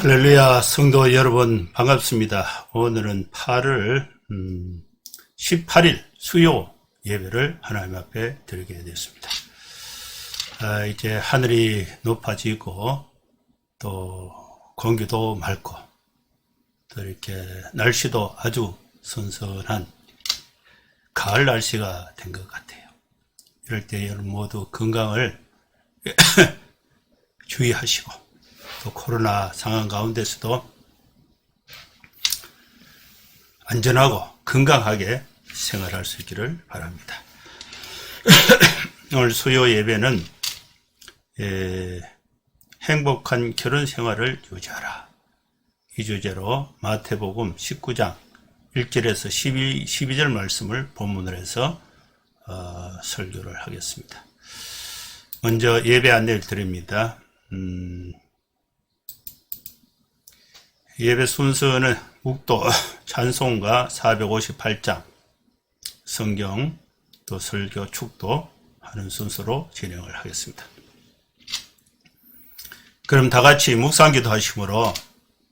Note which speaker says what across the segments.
Speaker 1: 할렐루야, 성도 여러분 반갑습니다. 오늘은 18일 수요 예배를 하나님 앞에 드리게 됐습니다. 이제 하늘이 높아지고 또 공기도 맑고 또 이렇게 날씨도 아주 선선한 가을 날씨가 된 것 같아요. 이럴 때 여러분 모두 건강을 주의하시고 또 코로나 상황 가운데서도 안전하고 건강하게 생활할 수 있기를 바랍니다. 오늘 수요 예배는 행복한 결혼 생활을 유지하라, 이 주제로 마태복음 19장 1절에서 12절 말씀을 본문으로 해서 설교를 하겠습니다. 먼저 예배 안내를 드립니다. 예배 순서는 묵도 찬송가 458장, 성경 또 설교 축도 하는 순서로 진행을 하겠습니다. 그럼 다 같이 묵상기도 하심으로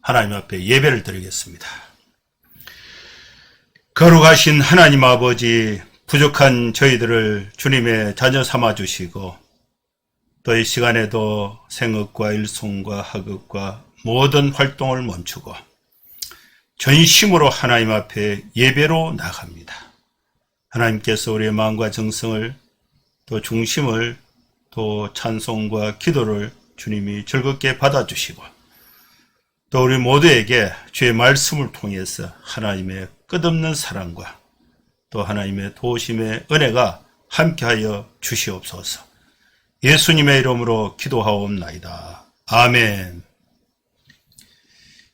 Speaker 1: 하나님 앞에 예배를 드리겠습니다. 거룩하신 하나님 아버지, 부족한 저희들을 주님의 자녀 삼아 주시고 또 이 시간에도 생업과 일송과 학업과 모든 활동을 멈추고 전심으로 하나님 앞에 예배로 나갑니다. 하나님께서 우리의 마음과 정성을 또 중심을 또 찬송과 기도를 주님이 즐겁게 받아주시고 또 우리 모두에게 주의 말씀을 통해서 하나님의 끝없는 사랑과 또 하나님의 도우심의 은혜가 함께하여 주시옵소서. 예수님의 이름으로 기도하옵나이다. 아멘.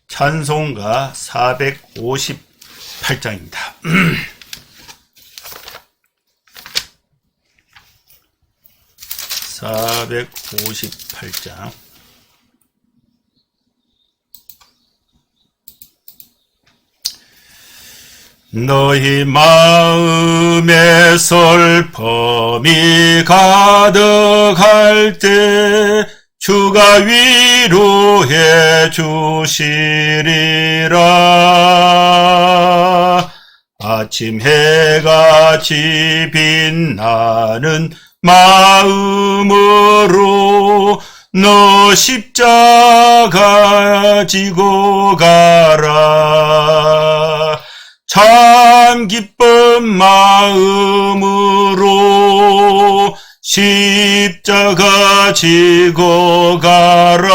Speaker 1: 찬송가 458장입니다. (458장) 너희 마음에 슬픔이 가득할 때 주가 위로해 주시리라. 아침 해같이 빛나는 마음으로 너 십자가 지고 가라. 참 기쁜 마음으로 십자가 지고 가라.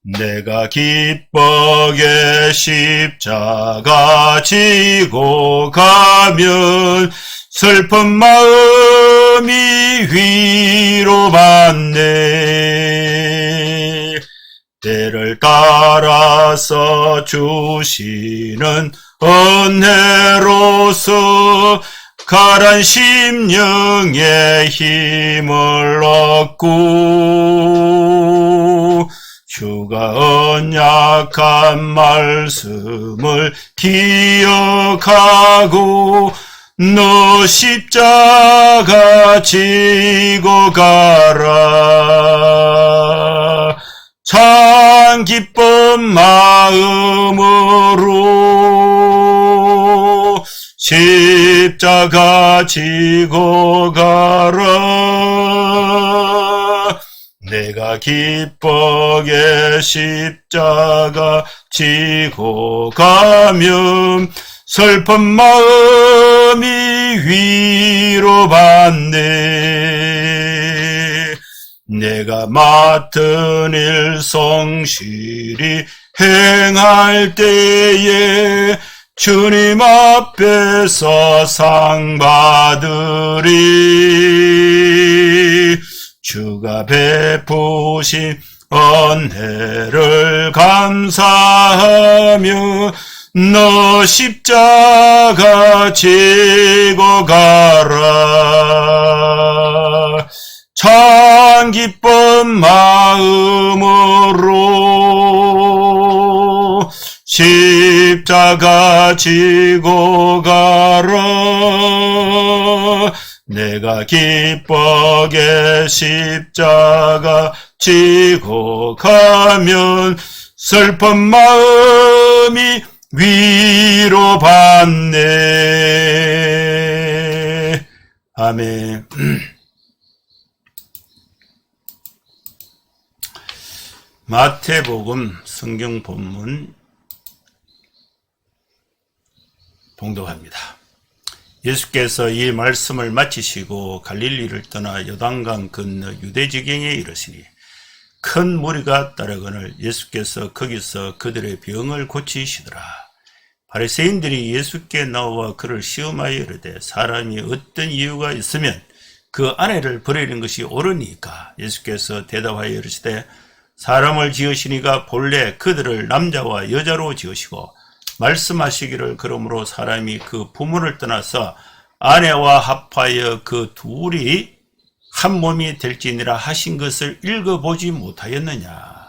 Speaker 1: 내가 기쁘게 십자가 지고 가면 슬픈 마음이 위로받네. 때를 따라서 주시는 은혜로서 가란 심령의 힘을 얻고 주가 언약한 말씀을 기억하고 너 십자가 지고 가라. 참 기쁜 마음으로 십자가 지고 가라. 내가 기쁘게 십자가 지고 가면 슬픈 마음이 위로받네. 내가 맡은 일 성실히 행할 때에 주님 앞에서 상 받으리. 주가 베푸신 은혜를 감사하며 너 십자가 지고 가라. 참 기쁜 마음으로 십자가 지고 가라. 내가 기쁘게 십자가 지고 가면 슬픈 마음이 위로받네. 아멘. 마태복음 성경 본문 봉독합니다. 예수께서 이 말씀을 마치시고 갈릴리를 떠나 요단강 건너 유대 지경에 이르시니 큰 무리가 따르거늘 예수께서 거기서 그들의 병을 고치시더라. 바리새인들이 예수께 나와 그를 시험하여 이르되 사람이 어떤 이유가 있으면 그 아내를 버리는 것이 옳으니까. 예수께서 대답하여 이르시되 사람을 지으시니가 본래 그들을 남자와 여자로 지으시고 말씀하시기를 그러므로 사람이 그 부모를 떠나서 아내와 합하여 그 둘이 한 몸이 될지니라 하신 것을 읽어보지 못하였느냐.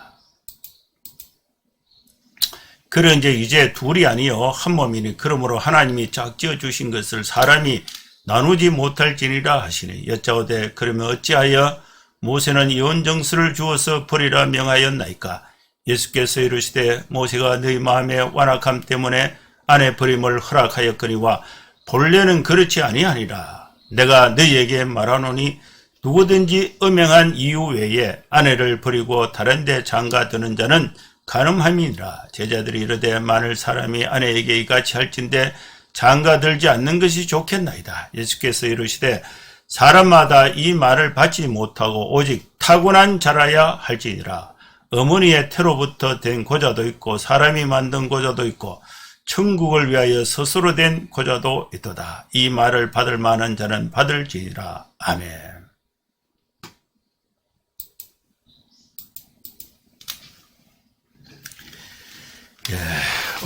Speaker 1: 그런데 이제 둘이 아니요 한 몸이니 그러므로 하나님이 짝지어 주신 것을 사람이 나누지 못할지니라 하시니. 여짜오되 그러면 어찌하여 모세는 이혼정수를 주어서 버리라 명하였나이까. 예수께서 이르시되 모세가 너희 마음의 완악함 때문에 아내 버림을 허락하였거니와 본래는 그렇지 아니하니라. 내가 너희에게 말하노니 누구든지 음행한 이유 외에 아내를 버리고 다른 데 장가드는 자는 간음함이니라. 제자들이 이르되 만일 사람이 아내에게 이같이 할진대 장가들지 않는 것이 좋겠나이다. 예수께서 이르시되 사람마다 이 말을 받지 못하고 오직 타고난 자라야 할지니라. 어머니의 태로부터 된 고자도 있고 사람이 만든 고자도 있고 천국을 위하여 스스로 된 고자도 있도다. 이 말을 받을 만한 자는 받을지니라. 아멘.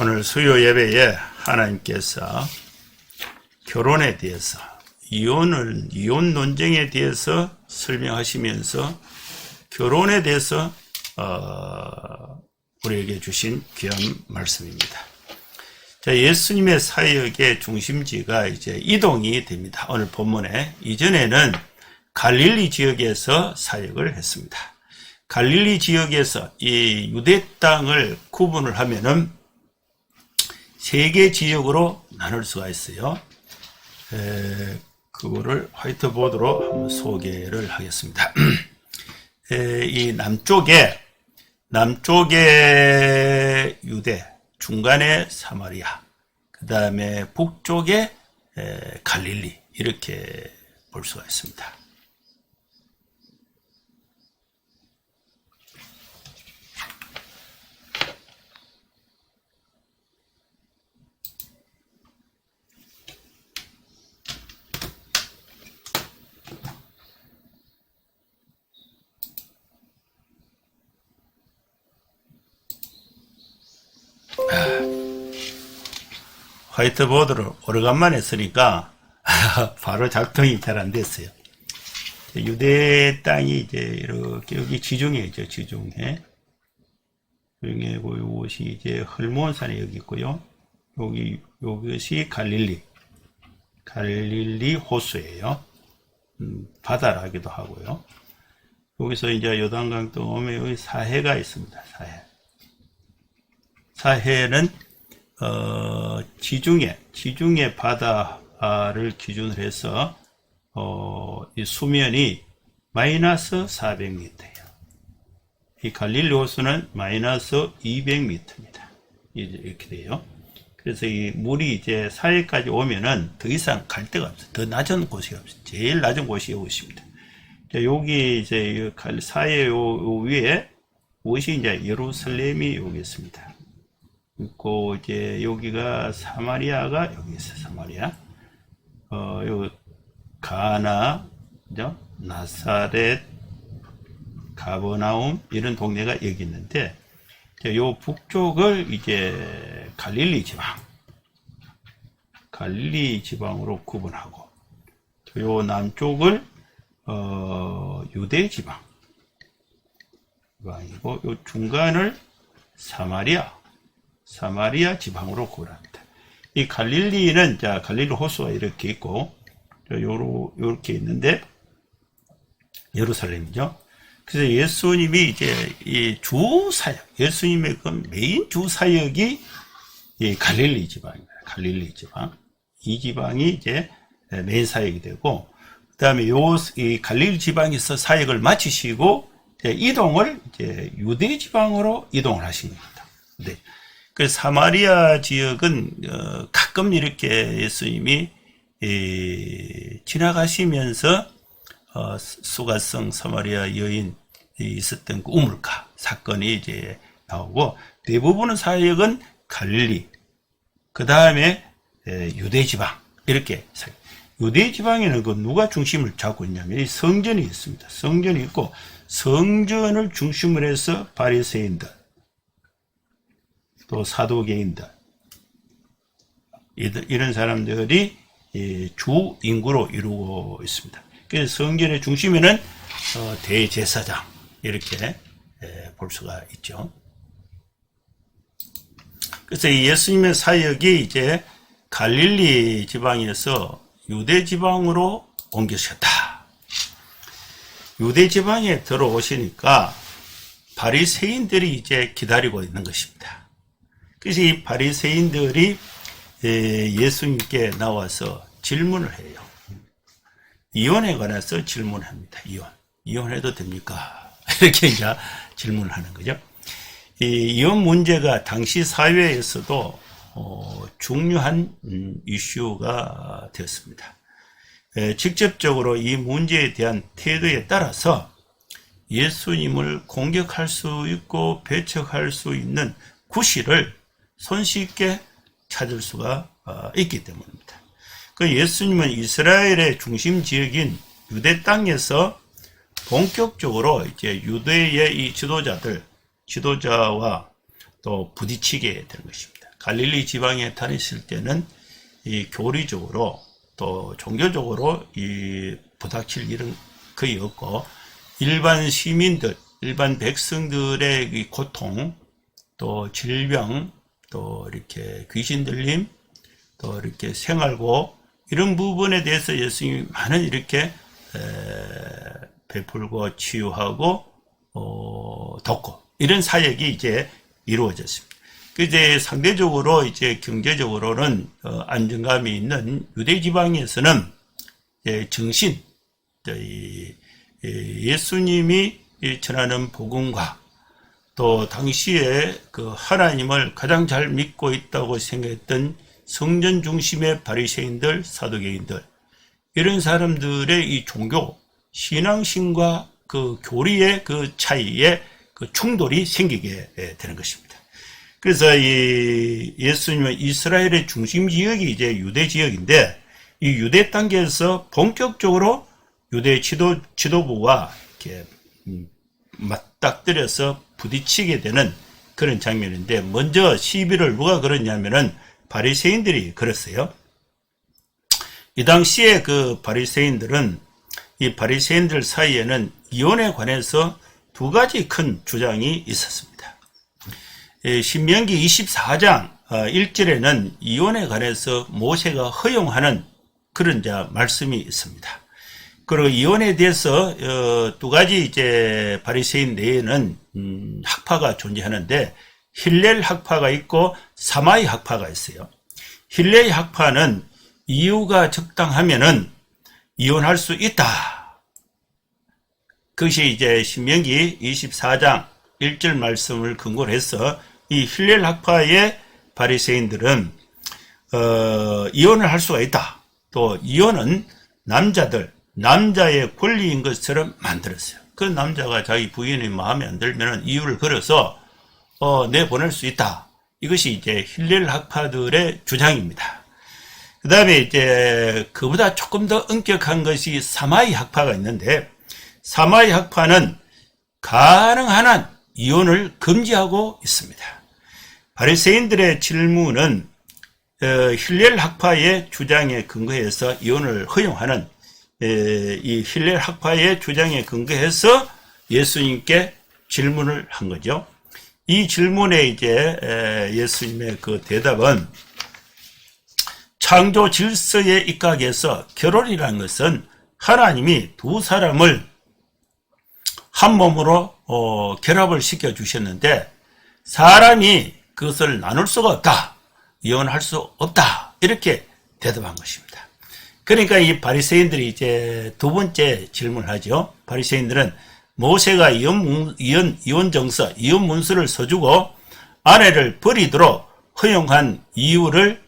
Speaker 1: 오늘 수요 예배에 하나님께서 결혼에 대해서 이혼 논쟁에 대해서 설명하시면서 결혼에 대해서 우리에게 주신 귀한 말씀입니다. 자, 예수님의 사역의 중심지가 이제 이동이 됩니다. 오늘 본문에 이전에는 갈릴리 지역에서 사역을 했습니다. 갈릴리 지역에서 이 유대 땅을 구분을 하면은 세 개 지역으로 나눌 수가 있어요. 그거를 화이트보드로 한번 소개를 하겠습니다. 이 남쪽에 유대, 중간에 사마리아, 그 다음에 북쪽에 갈릴리, 이렇게 볼 수가 있습니다. 화이트보드를 오래간만에 쓰니까 바로 작동이 잘 안 됐어요. 유대 땅이 이제 이렇게 여기 지중해 있죠. 지중해. 이곳이 이제 헐몬산이 여기 있고요. 이것이 갈릴리 호수예요. 바다라기도 하고요. 여기서 이제 요단강 또 오면 여기 사해가 있습니다. 사해는 지중해 바다를 기준으로 해서 이 수면이 마이너스 400m예요. 이 갈릴리 호수는 마이너스 200m입니다. 이렇게 돼요. 그래서 이 물이 이제 사해까지 오면은 더 이상 갈 데가 없어요. 더 낮은 곳이 없어요. 제일 낮은 곳이 여기입니다. 여기 이제 사해 요 위에 무엇이 이제 예루살렘이 여기 있습니다. 있고 이제 여기가 사마리아가 여기 있어요. 사마리아. 요 가나, 그죠? 나사렛, 가버나움 이런 동네가 여기 있는데, 요 북쪽을 이제 갈릴리 지방으로 구분하고, 요 남쪽을 유대 지방이고, 요 중간을 사마리아 지방으로 구분합니다. 이 갈릴리는, 자, 갈릴리 호수가 이렇게 있고, 요렇게 있는데, 예루살렘이죠. 그래서 예수님이 이제 이 주사역, 예수님의 그 메인 주사역이 이 갈릴리 지방입니다. 갈릴리 지방. 이 지방이 이제 메인 사역이 되고, 그 다음에 이 갈릴리 지방에서 사역을 마치시고, 이동을 이제 유대 지방으로 이동을 하신 겁니다. 네. 그 사마리아 지역은 가끔 이렇게 예수님이 지나가시면서 수가성 사마리아 여인이 있었던 그 우물가 사건이 이제 나오고, 대부분의 사역은 갈릴리, 그 다음에 유대 지방, 이렇게 사역. 유대 지방에는 그 누가 중심을 잡고 있냐면 성전이 있습니다. 성전이 있고, 성전을 중심으로 해서 바리새인들, 또 사도개인들, 이런 사람들이 주 인구로 이루고 있습니다. 그래서 성전의 중심에는 대제사장, 이렇게 볼 수가 있죠. 그래서 이 예수님의 사역이 이제 갈릴리 지방에서 유대 지방으로 옮겨졌다. 유대 지방에 들어오시니까 바리새인들이 이제 기다리고 있는 것입니다. 그래서 이 바리새인들이 예수님께 나와서 질문을 해요. 이혼에 관해서 질문합니다. 이혼해도 됩니까? 이렇게 이제 질문을 하는 거죠. 이 이혼 문제가 당시 사회에서도 중요한 이슈가 되었습니다. 직접적으로 이 문제에 대한 태도에 따라서 예수님을 공격할 수 있고 배척할 수 있는 구실을 손쉽게 찾을 수가 있기 때문입니다. 그 예수님은 이스라엘의 중심 지역인 유대 땅에서 본격적으로 이제 유대의 이 지도자와 또 부딪히게 된 것입니다. 갈릴리 지방에 다니실 때는 이 교리적으로 또 종교적으로 이 부닥칠 일은 거의 없고, 일반 시민들, 일반 백성들의 이 고통, 또 질병, 또 이렇게 귀신 들림, 또 이렇게 생활고, 이런 부분에 대해서 예수님이 많은 이렇게 베풀고 치유하고 돕고, 이런 사역이 이제 이루어졌습니다. 이제 상대적으로 이제 경제적으로는 안정감이 있는 유대 지방에서는 정신, 예수님이 전하는 복음과 또 당시에 그 하나님을 가장 잘 믿고 있다고 생각했던 성전 중심의 바리새인들, 사두개인들, 이런 사람들의 이 종교, 신앙심과 그 교리의 그 차이에 그 충돌이 생기게 되는 것입니다. 그래서 이 예수님은 이스라엘의 중심 지역이 이제 유대 지역인데, 이 유대 단계에서 본격적으로 유대 지도부와 이렇게 맞닥뜨려서 부딪히게 되는 그런 장면인데, 먼저 시비를 누가 걸었냐면은 바리새인들이 걸었어요. 이 당시에 그 바리새인들은, 이 바리새인들 사이에는 이혼에 관해서 두 가지 큰 주장이 있었습니다. 신명기 24장 1절에는 이혼에 관해서 모세가 허용하는 그런 말씀이 있습니다. 그리고 이혼에 대해서 두 가지 이제 바리새인 내에는 학파가 존재하는데, 힐렐 학파가 있고 사마이 학파가 있어요. 힐렐 학파는 이유가 적당하면은 이혼할 수 있다. 그것이 이제 신명기 24장 1절 말씀을 근거로 해서 이 힐렐 학파의 바리새인들은 이혼을 할 수가 있다. 또 이혼은 남자의 권리인 것처럼 만들었어요. 그 남자가 자기 부인의 마음에 안 들면 이유를 걸어서 내보낼 수 있다. 이것이 이제 힐렐 학파들의 주장입니다. 그 다음에 이제 그보다 조금 더 엄격한 것이 사마이 학파가 있는데, 사마이 학파는 가능한 한 이혼을 금지하고 있습니다. 바리새인들의 질문은 힐렐 학파의 주장에 근거해서 이혼을 허용하는 이 힐렐 학파의 주장에 근거해서 예수님께 질문을 한 거죠. 이 질문에 이제 예수님의 그 대답은, 창조 질서에 입각해서 결혼이라는 것은 하나님이 두 사람을 한 몸으로 결합을 시켜 주셨는데 사람이 그것을 나눌 수가 없다. 이혼할 수 없다. 이렇게 대답한 것입니다. 그러니까 이 바리새인들이 이제 두 번째 질문을 하죠. 바리새인들은 모세가 이혼 정서, 이혼 문서를 써주고 아내를 버리도록 허용한 이유를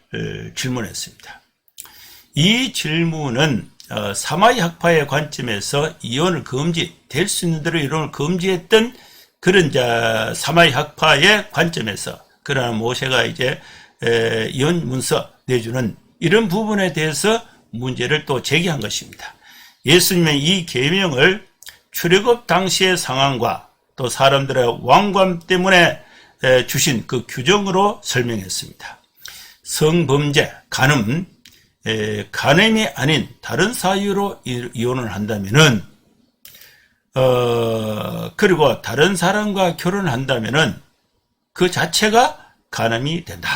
Speaker 1: 질문했습니다. 이 질문은 사마이 학파의 관점에서 이혼을 될 수 있는 대로 이혼을 금지했던 그런 사마이 학파의 관점에서 그러나 모세가 이제 이혼 문서 내주는 이런 부분에 대해서 문제를 또 제기한 것입니다. 예수님의 이 계명을 출애굽 당시의 상황과 또 사람들의 왕관 때문에 주신 그 규정으로 설명했습니다. 성범죄, 간음이 아닌 다른 사유로 이혼을 한다면은 그리고 다른 사람과 결혼한다면은 그 자체가 간음이 된다.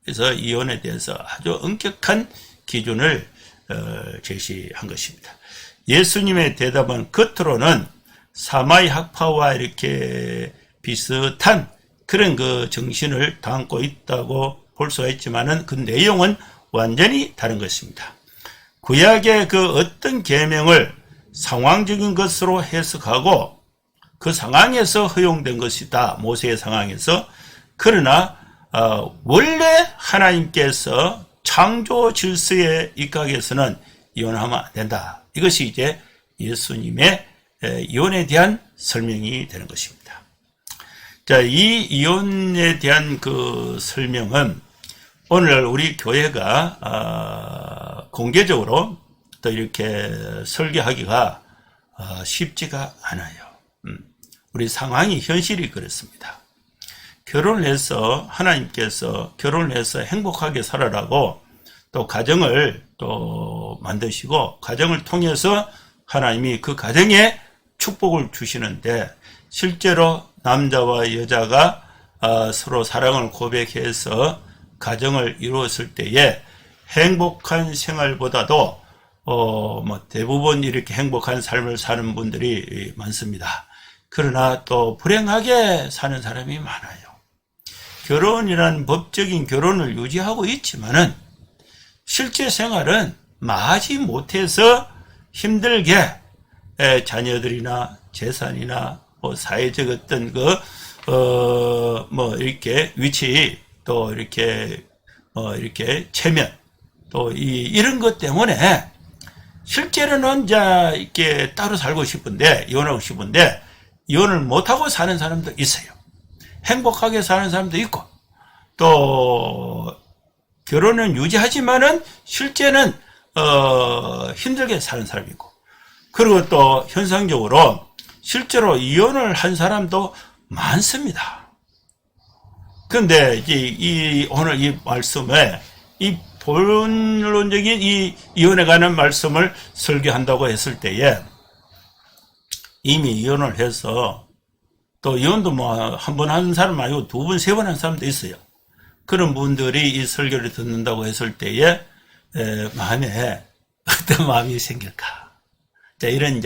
Speaker 1: 그래서 이혼에 대해서 아주 엄격한 기준을 제시한 것입니다. 예수님의 대답은 겉으로는 사마이 학파와 이렇게 비슷한 그런 그 정신을 담고 있다고 볼 수가 있지만은 그 내용은 완전히 다른 것입니다. 구약의 그 어떤 계명을 상황적인 것으로 해석하고 그 상황에서 허용된 것이다. 모세의 상황에서. 그러나 원래 하나님께서 창조 질서에 입각해서는 이혼하면 안 된다. 이것이 이제 예수님의 이혼에 대한 설명이 되는 것입니다. 자, 이 이혼에 대한 그 설명은 오늘 우리 교회가 공개적으로 또 이렇게 설교하기가 쉽지가 않아요. 우리 상황이 현실이 그렇습니다. 결혼을 해서 하나님께서 결혼을 해서 행복하게 살아라고 또 가정을 또 만드시고 가정을 통해서 하나님이 그 가정에 축복을 주시는데 실제로 남자와 여자가 서로 사랑을 고백해서 가정을 이루었을 때에 행복한 생활보다도 대부분 이렇게 행복한 삶을 사는 분들이 많습니다. 그러나 또 불행하게 사는 사람이 많아요. 결혼이라는 법적인 결혼을 유지하고 있지만은 실제 생활은 마지 못해서 힘들게 자녀들이나 재산이나 사회적 어떤 이렇게 위치 또 이렇게 체면 또 이런 것 때문에 실제로는 이렇게 따로 살고 싶은데 이혼하고 싶은데 이혼을 못하고 사는 사람도 있어요. 행복하게 사는 사람도 있고 또 결혼은 유지하지만은 실제는 힘들게 사는 사람이 있고 그리고 또 현상적으로 실제로 이혼을 한 사람도 많습니다. 그런데 이제 오늘 이 말씀에 이 본론적인 이 이혼에 관한 말씀을 설교한다고 했을 때에 이미 이혼을 해서 또 이혼도 한 번 하는 사람 아니고 두 번, 세 번 하는 사람도 있어요. 그런 분들이 이 설교를 듣는다고 했을 때에 마음에 어떤 마음이 생길까? 자, 이런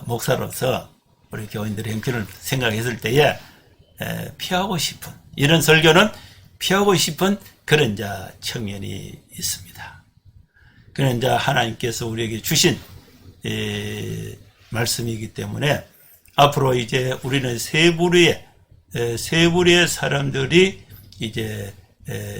Speaker 1: 목사로서 우리 교인들의 형편을 생각했을 때에 피하고 싶은 이런 설교는 피하고 싶은 그런 측면이 있습니다. 그런 하나님께서 우리에게 주신 말씀이기 때문에 앞으로 이제 우리는 세 부류의 사람들이 이제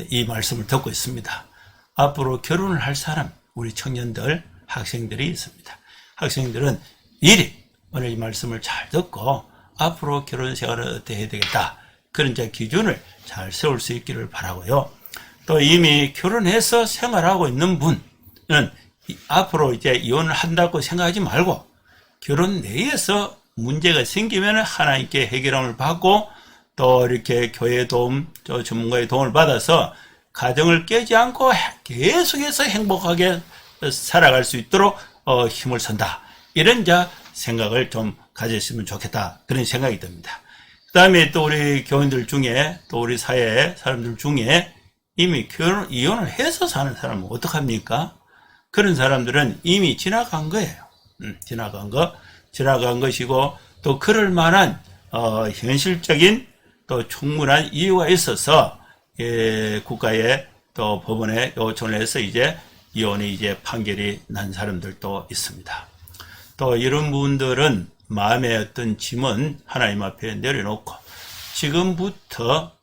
Speaker 1: 이 말씀을 듣고 있습니다. 앞으로 결혼을 할 사람, 우리 청년들, 학생들이 있습니다. 학생들은 미리 오늘 이 말씀을 잘 듣고 앞으로 결혼 생활을 어떻게 해야 되겠다. 그런 기준을 잘 세울 수 있기를 바라고요. 또 이미 결혼해서 생활하고 있는 분은 앞으로 이제 이혼을 한다고 생각하지 말고 결혼 내에서 문제가 생기면 하나님께 해결함을 받고 또 이렇게 교회 도움, 또 전문가의 도움을 받아서 가정을 깨지 않고 계속해서 행복하게 살아갈 수 있도록 힘을 쓴다. 이런 생각을 좀 가졌으면 좋겠다. 그런 생각이 듭니다. 그 다음에 또 우리 교인들 중에 또 우리 사회 사람들 중에 이미 이혼을 해서 사는 사람은 어떡합니까? 그런 사람들은 이미 지나간 거예요. 지나간 거. 지나간 것이고 또 그럴 만한 현실적인 또 충분한 이유가 있어서 국가의 또 법원에 요청을 해서 이제 이혼이 이제 판결이 난 사람들도 있습니다. 또 이런 분들은 마음의 어떤 짐은 하나님 앞에 내려놓고 지금부터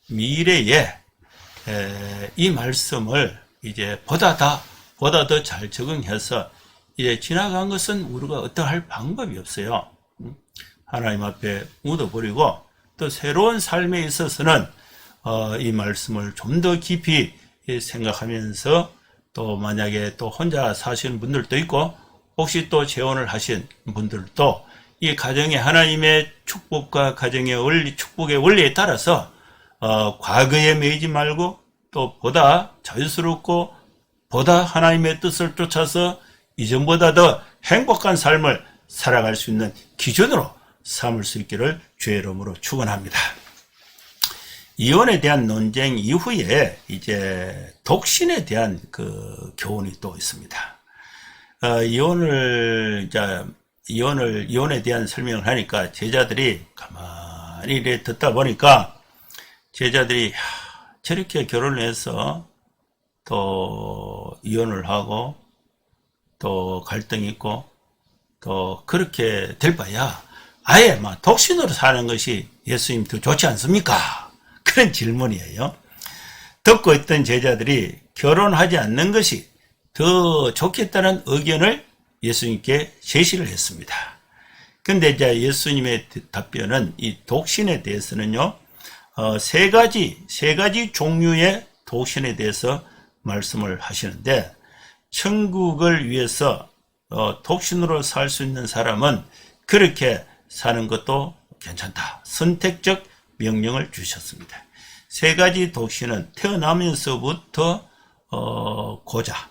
Speaker 1: 미래에 이 말씀을 이제 보다 더 잘 적응해서 이제 지나간 것은 우리가 어떠할 방법이 없어요. 하나님 앞에 묻어버리고 또 새로운 삶에 있어서는 이 말씀을 좀 더 깊이 생각하면서 또 만약에 또 혼자 사시는 분들도 있고 혹시 또 재혼을 하신 분들도 이 가정의 하나님의 축복과 가정의 원리, 축복의 원리에 따라서 과거에 매이지 말고 또 보다 자유스럽고 보다 하나님의 뜻을 쫓아서 이전보다 더 행복한 삶을 살아갈 수 있는 기준으로 삼을 수 있기를 주의 이름으로 축원합니다. 이혼에 대한 논쟁 이후에 이제 독신에 대한 그 교훈이 또 있습니다. 이혼에 대한 설명을 하니까 제자들이 가만히 이래 듣다 보니까 제자들이 저렇게 결혼을 해서 또 이혼을 하고 또 갈등이 있고 또 그렇게 될 바야 아예 막 독신으로 사는 것이 예수님 더 좋지 않습니까? 그런 질문이에요. 듣고 있던 제자들이 결혼하지 않는 것이 더 좋겠다는 의견을 예수님께 제시를 했습니다. 근데 이제 예수님의 답변은 이 독신에 대해서는요, 세 가지 종류의 독신에 대해서 말씀을 하시는데, 천국을 위해서 독신으로 살 수 있는 사람은 그렇게 사는 것도 괜찮다. 선택적 명령을 주셨습니다. 세 가지 독신은 태어나면서부터 고자,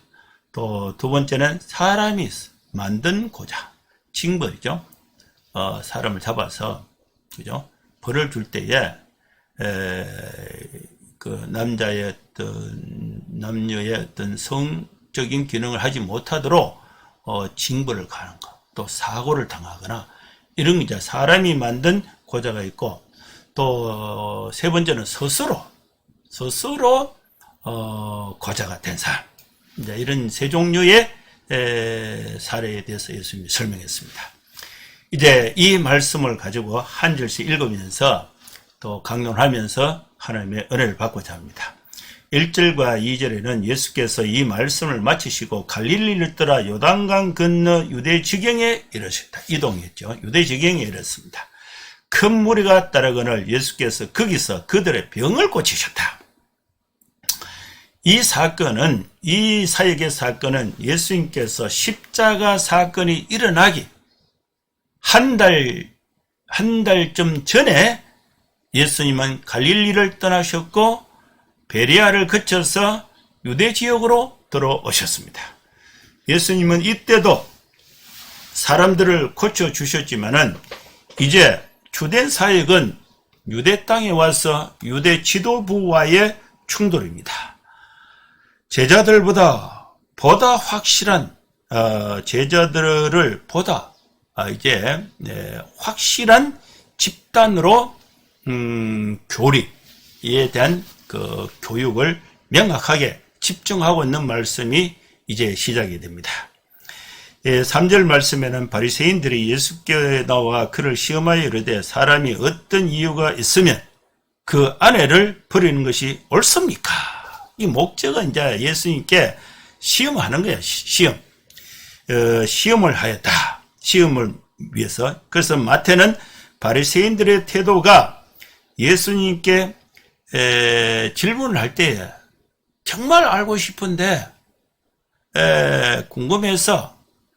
Speaker 1: 또 두 번째는 사람이 만든 고자, 징벌이죠. 사람을 잡아서 그죠? 벌을 줄 때에 그 남녀의 어떤 성적인 기능을 하지 못하도록 징벌을 가는 것, 또 사고를 당하거나 이런 게 이제 사람이 만든 고자가 있고, 또 세 번째는 스스로 고자가 된 사람. 이제 이런 세 종류의 사례에 대해서 예수님이 설명했습니다. 이제 이 말씀을 가지고 한 절씩 읽으면서 또 강론하면서 하나님의 은혜를 받고자 합니다. 1절과 2절에는 예수께서 이 말씀을 마치시고 갈릴리를 떠나 요단강 건너 유대 지경에 이르셨다. 이동했죠. 유대 지경에 이르렀습니다. 큰 무리가 따르거늘 예수께서 거기서 그들의 병을 고치셨다. 이 사역의 사건은 예수님께서 십자가 사건이 일어나기 한 달쯤 전에 예수님은 갈릴리를 떠나셨고 베레아를 거쳐서 유대 지역으로 들어오셨습니다. 예수님은 이때도 사람들을 고쳐주셨지만은 이제 주된 사역은 유대 땅에 와서 유대 지도부와의 충돌입니다. 제자들보다 보다 확실한 제자들을 보다 이제 확실한 집단으로 교리에 대한 그 교육을 명확하게 집중하고 있는 말씀이 이제 시작이 됩니다. 3절 말씀에는 바리새인들이 예수께 나와 그를 시험하여 이르되 사람이 어떤 이유가 있으면 그 아내를 버리는 것이 옳습니까? 이 목적은 이제 예수님께 시험하는 거야. 시험을 하였다. 시험을 위해서. 그래서 마태는 바리새인들의 태도가 예수님께 질문을 할 때 정말 알고 싶은데 궁금해서,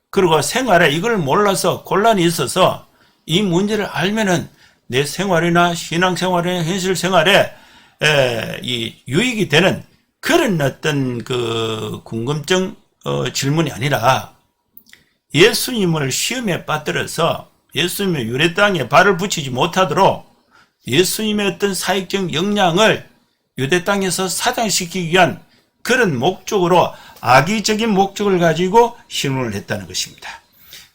Speaker 1: 그리고 생활에 이걸 몰라서 곤란이 있어서 이 문제를 알면은 내 생활이나 신앙생활이나 현실 생활에 이 유익이 되는 그런 어떤 그 궁금증 질문이 아니라 예수님을 시험에 빠뜨려서 예수님의 유대 땅에 발을 붙이지 못하도록 예수님의 어떤 사역적 역량을 유대 땅에서 사장시키기 위한 그런 목적으로 악의적인 목적을 가지고 신문을 했다는 것입니다.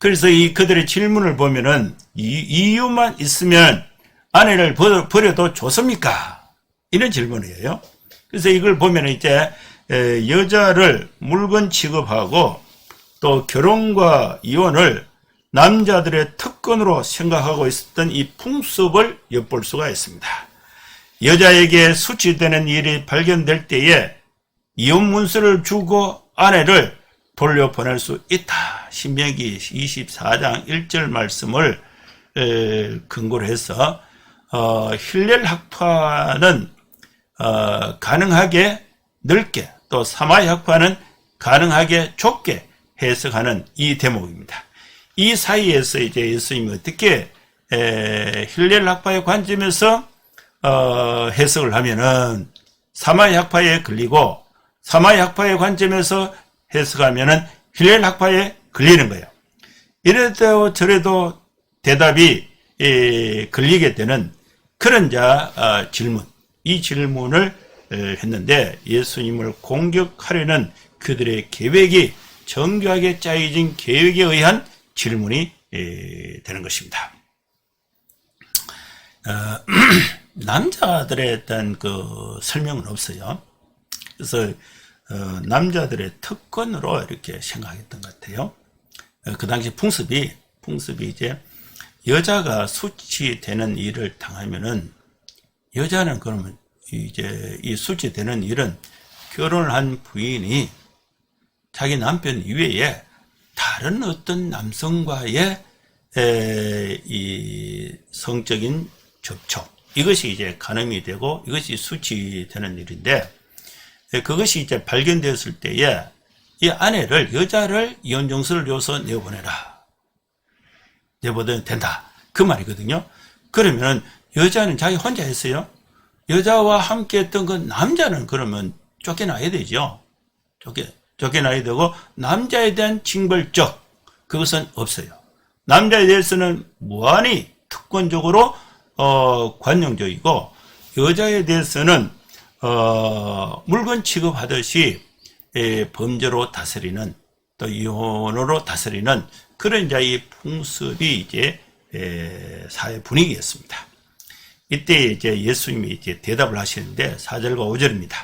Speaker 1: 그래서 그들의 질문을 보면은 이유만 있으면 아내를 버려도 좋습니까? 이런 질문이에요. 그래서 이걸 보면 이제 여자를 물건 취급하고 또 결혼과 이혼을 남자들의 특권으로 생각하고 있었던 이 풍습을 엿볼 수가 있습니다. 여자에게 수치되는 일이 발견될 때에 이혼 문서를 주고 아내를 돌려보낼 수 있다. 신명기 24장 1절 말씀을 근거로 해서 힐렐 학파는 가능하게 넓게 또 사마이 학파는 가능하게 좁게 해석하는 이 대목입니다. 이 사이에서 이제 예수님이 어떻게 힐렐 학파의 관점에서 해석을 하면은 사마이 학파에 걸리고 사마이 학파의 관점에서 해석하면은 힐렐 학파에 걸리는 거예요. 이래도 저래도 대답이 걸리게 되는 그런 질문, 이 질문을 했는데 예수님을 공격하려는 그들의 계획이 정교하게 짜여진 계획에 의한 질문이 되는 것입니다. 남자들에 어떤 설명은 없어요. 그래서 남자들의 특권으로 이렇게 생각했던 것 같아요. 그 당시 풍습이 이제 여자가 수치되는 일을 당하면은 여자는 그러면 이제 이 수치되는 일은 결혼을 한 부인이 자기 남편 이외에 다른 어떤 남성과의 이 성적인 접촉, 이것이 이제 간음이 되고 이것이 수치되는 일인데, 그것이 이제 발견되었을 때에 이 아내를, 여자를 이혼 정서를 줘서 내보내라. 내보내도 된다. 그 말이거든요. 그러면 여자는 자기 혼자 했어요. 여자와 함께 했던 그 남자는 그러면 쫓겨나야 되죠. 쫓겨나야 되고, 남자에 대한 징벌적, 그것은 없어요. 남자에 대해서는 무한히 특권적으로 관용적이고, 여자에 대해서는 물건 취급하듯이 범죄로 다스리는, 또 이혼으로 다스리는 그런 이 풍습이 이제 사회 분위기였습니다. 이때 이제 예수님이 이제 대답을 하시는데 4절과 5절입니다.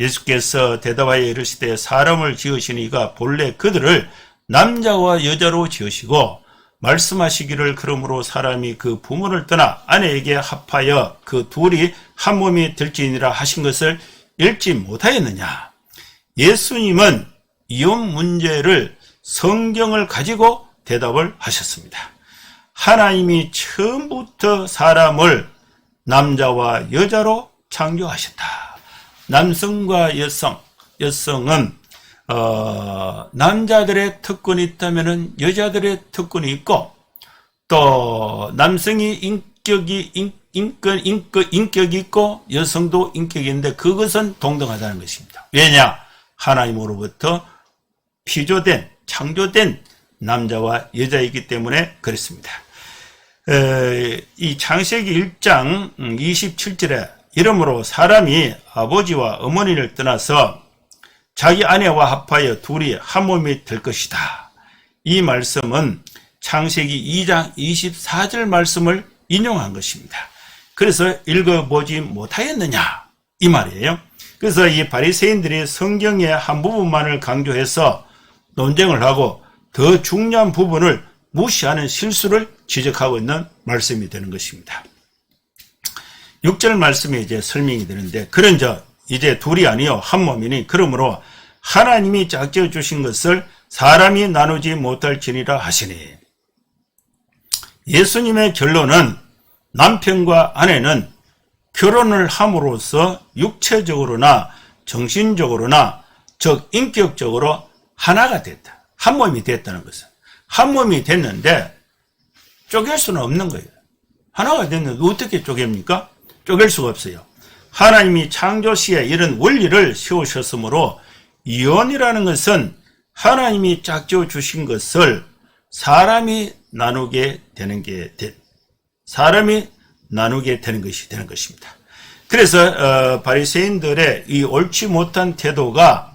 Speaker 1: 예수께서 대답하여 이르시되 사람을 지으시니가 본래 그들을 남자와 여자로 지으시고 말씀하시기를 그러므로 사람이 그 부모를 떠나 아내에게 합하여 그 둘이 한 몸이 될지니라 하신 것을 읽지 못하였느냐. 예수님은 이혼 문제를 성경을 가지고 대답을 하셨습니다. 하나님이 처음부터 사람을 남자와 여자로 창조하셨다. 남성과 여성은 남자들의 특권이 있다면은 여자들의 특권이 있고, 또 남성이 인격이 있고 여성도 인격이 있는데 그것은 동등하다는 것입니다. 왜냐? 하나님으로부터 피조된, 창조된 남자와 여자이기 때문에 그렇습니다. 이 창세기 1장 27절에 이러므로 사람이 아버지와 어머니를 떠나서 자기 아내와 합하여 둘이 한 몸이 될 것이다. 이 말씀은 창세기 2장 24절 말씀을 인용한 것입니다. 그래서 읽어보지 못하였느냐 이 말이에요. 그래서 이 바리새인들이 성경의 한 부분만을 강조해서 논쟁을 하고 더 중요한 부분을 무시하는 실수를 지적하고 있는 말씀이 되는 것입니다. 6절 말씀이 이제 설명이 되는데, 그런즉 이제 둘이 아니요 한 몸이니 그러므로 하나님이 짝지어 주신 것을 사람이 나누지 못할지니라 하시니, 예수님의 결론은 남편과 아내는 결혼을 함으로써 육체적으로나 정신적으로나 즉 인격적으로 하나가 됐다. 한 몸이 됐다는 것은. 한 몸이 됐는데 쪼갤 수는 없는 거예요. 하나가 됐는데 어떻게 쪼갭니까? 쪼갤 수가 없어요. 하나님이 창조 시에 이런 원리를 세우셨으므로 이혼이라는 것은 하나님이 짝지어 주신 것을 사람이 나누게 되는 것이 되는 것입니다. 그래서 바리새인들의 이 옳지 못한 태도가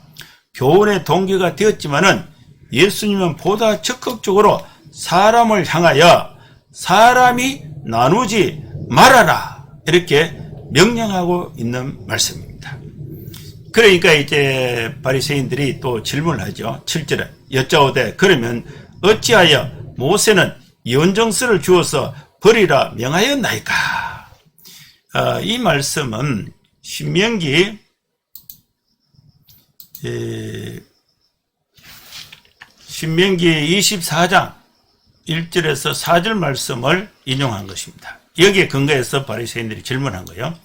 Speaker 1: 교훈의 동기가 되었지만은 예수님은 보다 적극적으로 사람을 향하여 사람이 나누지 말아라 이렇게 명령하고 있는 말씀입니다. 그러니까 이제 바리새인들이 또 질문을 하죠. 7절에 여짜오되 그러면 어찌하여 모세는 이혼정서를 주어서 버리라 명하였나이까. 이 말씀은 신명기 24장 1절에서 4절 말씀을 인용한 것입니다. 여기에 근거해서 바리새인들이 질문한 거예요.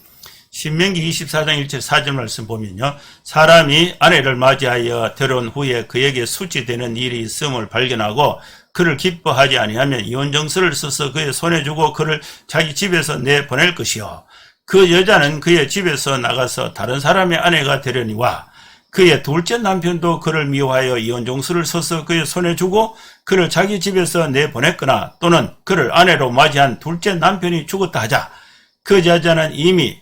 Speaker 1: 신명기 24장 1절 4절 말씀 보면요. 사람이 아내를 맞이하여 들어온 후에 그에게 수치되는 일이 있음을 발견하고 그를 기뻐하지 아니하면 이혼정서를 써서 그의 손에 주고 그를 자기 집에서 내보낼 것이요. 그 여자는 그의 집에서 나가서 다른 사람의 아내가 되려니와 그의 둘째 남편도 그를 미워하여 이혼정서를 써서 그의 손에 주고 그를 자기 집에서 내보냈거나 또는 그를 아내로 맞이한 둘째 남편이 죽었다 하자 그 여자는 이미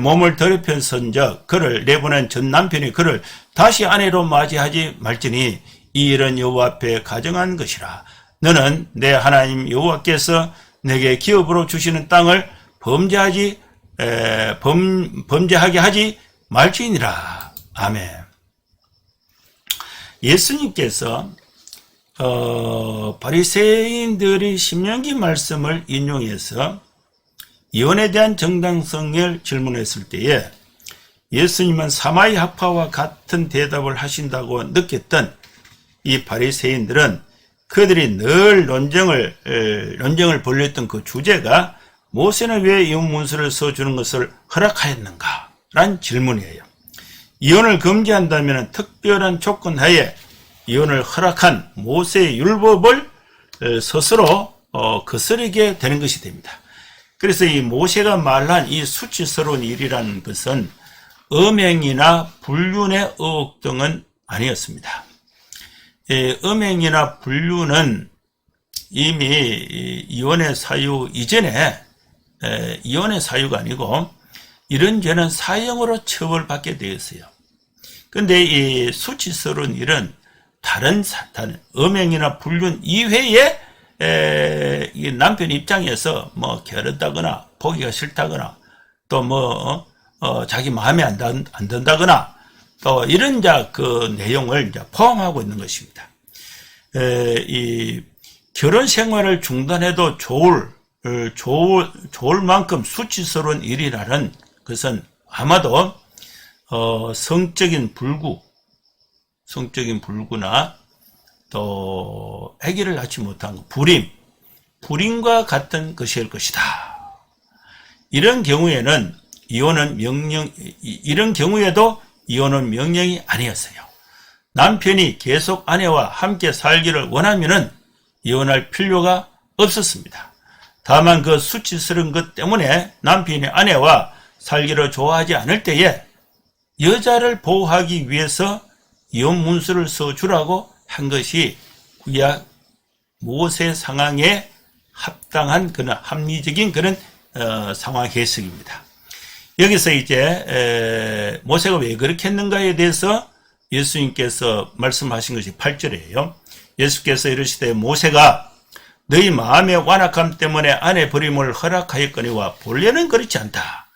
Speaker 1: 몸을 더럽혔은즉 그를 내보낸 전 남편이 그를 다시 아내로 맞이하지 말지니 이 일은 여호와 앞에 가정한 것이라. 너는 내 하나님 여호와께서 내게 기업으로 주시는 땅을 범죄하게 하지 말지니라. 아멘. 예수님께서 바리새인들이 신명기 말씀을 인용해서 이혼에 대한 정당성을 질문했을 때에 예수님은 사마리 학파와 같은 대답을 하신다고 느꼈던 이 바리새인들은 그들이 늘 논쟁을 벌였던 그 주제가 모세는 왜 이혼 문서를 써주는 것을 허락하였는가? 라는 질문이에요. 이혼을 금지한다면 특별한 조건 하에 이혼을 허락한 모세의 율법을 스스로 거스르게 되는 것이 됩니다. 그래서 이 모세가 말한 이 수치스러운 일이라는 것은 음행이나 불륜의 의혹 등은 아니었습니다. 음행이나 불륜은 이미 이혼의 사유 이전에 이혼의 사유가 아니고 이런 죄는 사형으로 처벌받게 되었어요. 그런데 이 수치스러운 일은 다른 음행이나 불륜 이외에 이 남편 입장에서 뭐 게으르다거나 보기가 싫다거나 또 자기 마음에 안 든다거나 또 이런 그 내용을 포함하고 있는 것입니다. 이 결혼 생활을 중단해도 좋을 만큼 수치스러운 일이라는 것은 아마도 성적인 불구나 또 아기를 낳지 못한 불임과 같은 것일 것이다. 이런 경우에도 이혼은 명령이 아니었어요. 남편이 계속 아내와 함께 살기를 원하면은 이혼할 필요가 없었습니다. 다만 그 수치스러운 것 때문에 남편이 아내와 살기를 좋아하지 않을 때에 여자를 보호하기 위해서 이혼 문서를 써주라고 한 것이 구약 모세 상황에 합당한 그런 합리적인 그런 상황 해석입니다. 여기서 이제 모세가 왜 그렇게 했는가에 대해서 예수님께서 말씀하신 것이 8절이에요. 예수께서 이르시되 모세가 너희 마음의 완악함 때문에 아내 버림을 허락하였거니와 본래는 그렇지 않다.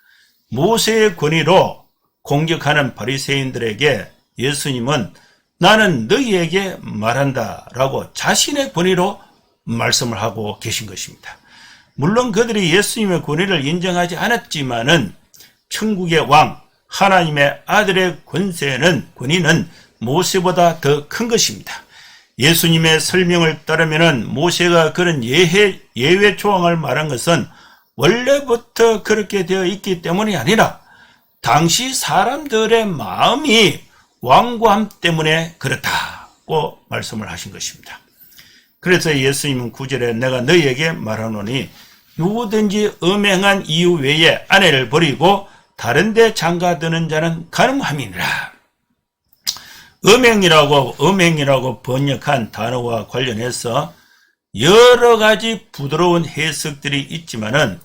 Speaker 1: 모세의 권위로 공격하는 바리새인들에게 예수님은 나는 너희에게 말한다 라고 자신의 권위로 말씀을 하고 계신 것입니다. 물론 그들이 예수님의 권위를 인정하지 않았지만은 천국의 왕 하나님의 아들의 권위는 모세보다 더 큰 것입니다. 예수님의 설명을 따르면은 모세가 그런 예외 조항을 말한 것은 원래부터 그렇게 되어 있기 때문이 아니라 당시 사람들의 마음이 완고함 때문에 그렇다고 말씀을 하신 것입니다. 그래서 예수님은 9절에 내가 너희에게 말하노니 누구든지 음행한 이유 외에 아내를 버리고 다른 데 장가드는 자는 간음함이니라. 음행이라고 번역한 단어와 관련해서 여러 가지 부드러운 해석들이 있지만은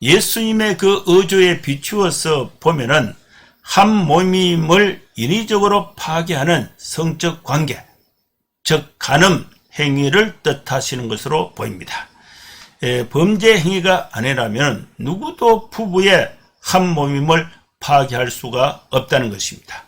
Speaker 1: 예수님의 그 어조에 비추어서 보면은 한 몸임을 인위적으로 파괴하는 성적 관계, 즉 간음 행위를 뜻하시는 것으로 보입니다. 범죄 행위가 아니라면 누구도 부부의 한 몸임을 파괴할 수가 없다는 것입니다.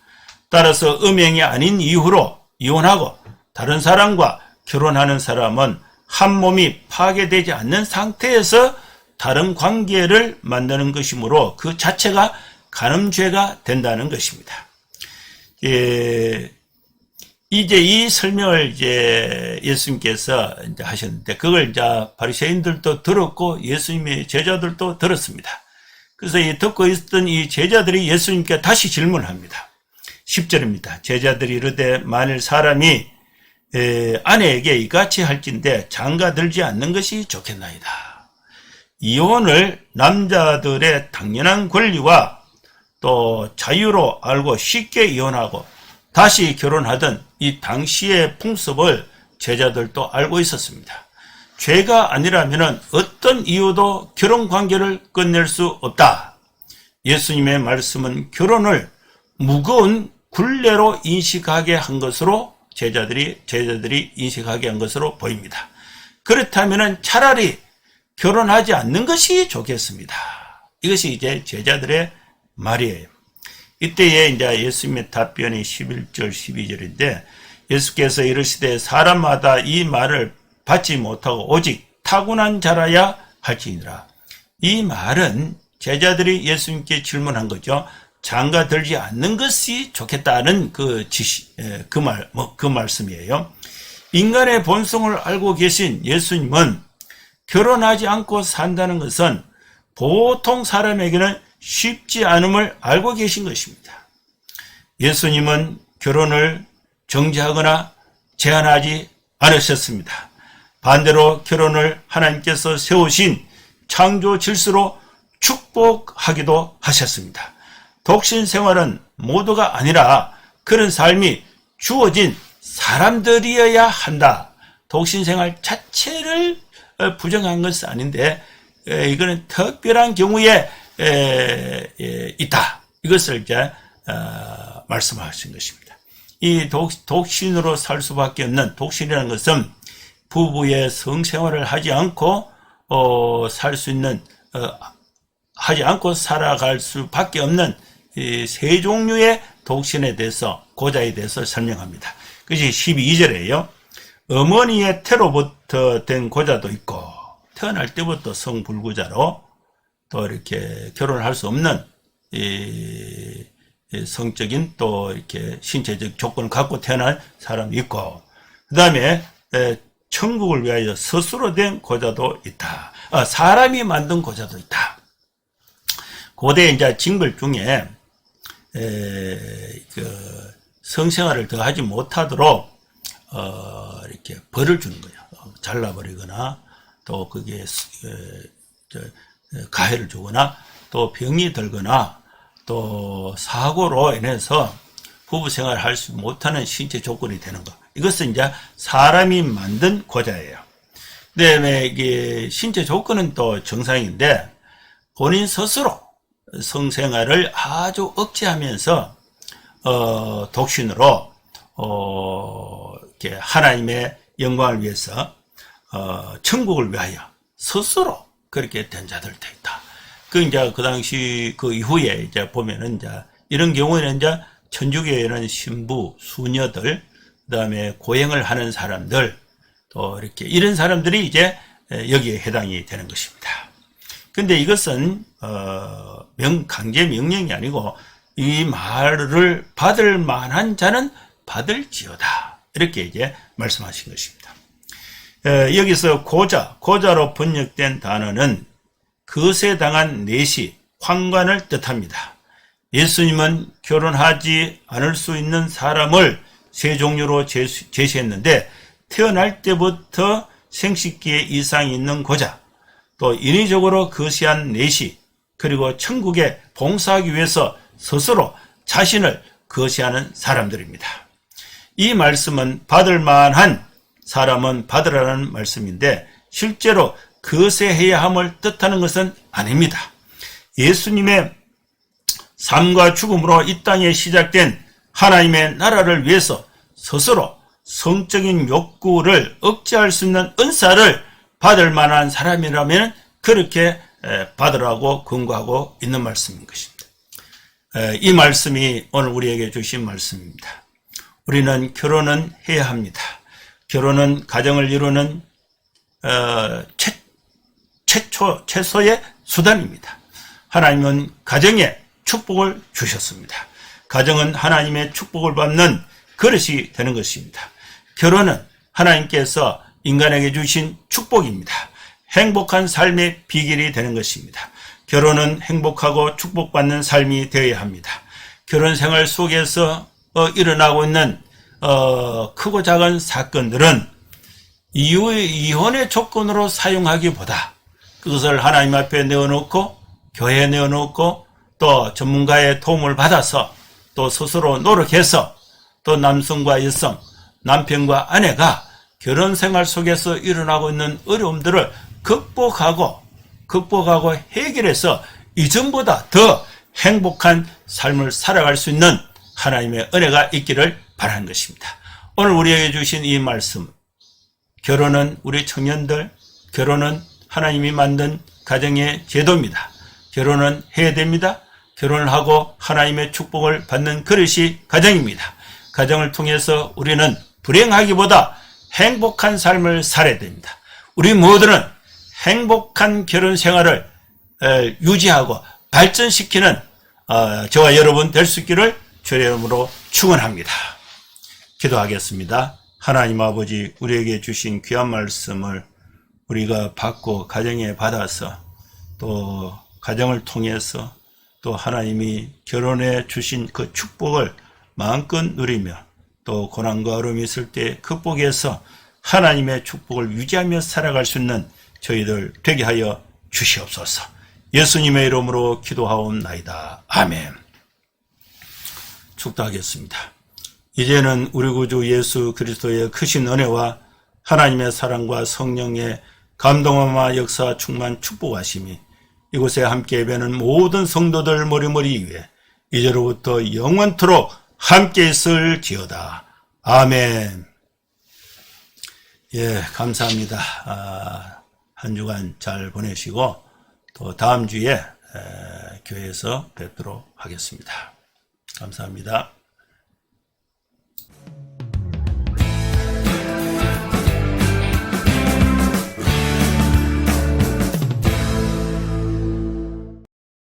Speaker 1: 따라서 음행이 아닌 이유로 이혼하고 다른 사람과 결혼하는 사람은 한 몸이 파괴되지 않는 상태에서 다른 관계를 만드는 것이므로 그 자체가 간음죄가 된다는 것입니다. 이제 이 설명을 예수님께서 하셨는데 그걸 바리새인들도 들었고 예수님의 제자들도 들었습니다. 그래서 듣고 있었던 이 제자들이 예수님께 다시 질문합니다. 10절입니다. 제자들이 이르되 만일 사람이 아내에게 이같이 할진대 장가들지 않는 것이 좋겠나이다. 이혼을 남자들의 당연한 권리와 또 자유로 알고 쉽게 이혼하고 다시 결혼하던 이 당시의 풍습을 제자들도 알고 있었습니다. 죄가 아니라면 어떤 이유도 결혼 관계를 끝낼 수 없다. 예수님의 말씀은 결혼을 무거운 굴레로 인식하게 한 것으로 제자들이 인식하게 한 것으로 보입니다. 그렇다면 차라리 결혼하지 않는 것이 좋겠습니다. 이것이 이제 제자들의 말이에요. 이때에 이제 예수님의 답변이 11절, 12절인데 예수께서 이르시되 사람마다 이 말을 받지 못하고 오직 타고난 자라야 할지니라. 이 말은 제자들이 예수님께 질문한 거죠. 장가 들지 않는 것이 좋겠다는 그 말씀이에요. 인간의 본성을 알고 계신 예수님은 결혼하지 않고 산다는 것은 보통 사람에게는 쉽지 않음을 알고 계신 것입니다. 예수님은 결혼을 정지하거나 제한하지 않으셨습니다. 반대로 결혼을 하나님께서 세우신 창조 질서로 축복하기도 하셨습니다. 독신 생활은 모두가 아니라 그런 삶이 주어진 사람들이어야 한다. 독신 생활 자체를 부정한 것은 아닌데 이거는 특별한 경우에 있다. 이것을 이제 말씀하신 것입니다. 이 독신으로 살 수밖에 없는 독신이라는 것은 부부의 성생활을 하지 않고 살 수 있는 하지 않고 살아갈 수밖에 없는 이 세 종류의 독신에 대해서 고자에 대해서 설명합니다. 그것이 12절이에요. 어머니의 태로부터 된 고자도 있고 태어날 때부터 성불구자로 또 이렇게 결혼을 할 수 없는 이 성적인 또 이렇게 신체적 조건을 갖고 태어난 사람이 있고 그 다음에 천국을 위하여 스스로 된 고자도 있다. 사람이 만든 고자도 있다. 고대 이제 징벌 중에 성생활을 더 하지 못하도록 이렇게 벌을 주는 거예요. 잘라버리거나 또 그게 가해를 주거나 또 병이 들거나 또 사고로 인해서 부부 생활을 할 수 못하는 신체 조건이 되는 것. 이것은 이제 사람이 만든 고자예요. 그다음에 이게 신체 조건은 또 정상인데 본인 스스로 성생활을 아주 억제하면서 독신으로 이렇게 하나님의 영광을 위해서 천국을 위하여 스스로 그렇게 된 자들도 있다. 이제 그 당시 그 이후에 이제 보면은 이제 이런 경우에는 이제 천주교에는 신부, 수녀들, 그다음에 고행을 하는 사람들, 또 이렇게 이런 사람들이 이제 여기에 해당이 되는 것입니다. 근데 이것은 강제 명령이 아니고 이 말을 받을 만한 자는 받을지어다. 이렇게 이제 말씀하신 것입니다. 여기서 고자로 번역된 단어는 거세당한 내시, 환관을 뜻합니다. 예수님은 결혼하지 않을 수 있는 사람을 세 종류로 제시했는데 태어날 때부터 생식기에 이상이 있는 고자, 또 인위적으로 거시한 내시, 그리고 천국에 봉사하기 위해서 스스로 자신을 거시하는 사람들입니다. 이 말씀은 받을 만한 사람은 받으라는 말씀인데 실제로 거세해야 함을 뜻하는 것은 아닙니다. 예수님의 삶과 죽음으로 이 땅에 시작된 하나님의 나라를 위해서 스스로 성적인 욕구를 억제할 수 있는 은사를 받을 만한 사람이라면 그렇게 받으라고 권고하고 있는 말씀인 것입니다. 이 말씀이 오늘 우리에게 주신 말씀입니다. 우리는 결혼은 해야 합니다. 결혼은 가정을 이루는 최소의 수단입니다. 하나님은 가정에 축복을 주셨습니다. 가정은 하나님의 축복을 받는 그릇이 되는 것입니다. 결혼은 하나님께서 인간에게 주신 축복입니다. 행복한 삶의 비결이 되는 것입니다. 결혼은 행복하고 축복받는 삶이 되어야 합니다. 결혼 생활 속에서 일어나고 있는 크고 작은 사건들은 이혼의 조건으로 사용하기보다 그것을 하나님 앞에 내어놓고 교회에 내어놓고 또 전문가의 도움을 받아서 또 스스로 노력해서 또 남성과 여성, 남편과 아내가 결혼 생활 속에서 일어나고 있는 어려움들을 극복하고 해결해서 이전보다 더 행복한 삶을 살아갈 수 있는 하나님의 은혜가 있기를 바라는 것입니다. 오늘 우리에게 주신 이 말씀, 결혼은 우리 청년들, 결혼은 하나님이 만든 가정의 제도입니다. 결혼은 해야 됩니다. 결혼을 하고 하나님의 축복을 받는 그릇이 가정입니다. 가정을 통해서 우리는 불행하기보다 행복한 삶을 살아야 됩니다. 우리 모두는 행복한 결혼 생활을 유지하고 발전시키는 저와 여러분 될 수 있기를 주의 이름으로 축원합니다. 기도하겠습니다. 하나님 아버지, 우리에게 주신 귀한 말씀을 우리가 받고 가정에 받아서 또 가정을 통해서 또 하나님이 결혼해 주신 그 축복을 마음껏 누리며 또 고난과 어려움이 있을 때 극복해서 하나님의 축복을 유지하며 살아갈 수 있는 저희들 되게 하여 주시옵소서. 예수님의 이름으로 기도하옵나이다. 아멘. 축도하겠습니다. 이제는 우리 구주 예수 그리스도의 크신 은혜와 하나님의 사랑과 성령의 감동함과 역사 충만 축복하심이 이곳에 함께 예배하는 모든 성도들 머리머리 위에 이제로부터 영원토록 함께 있을지어다. 아멘. 예, 감사합니다. 한 주간 잘 보내시고 또 다음 주에 교회에서 뵙도록 하겠습니다. 감사합니다.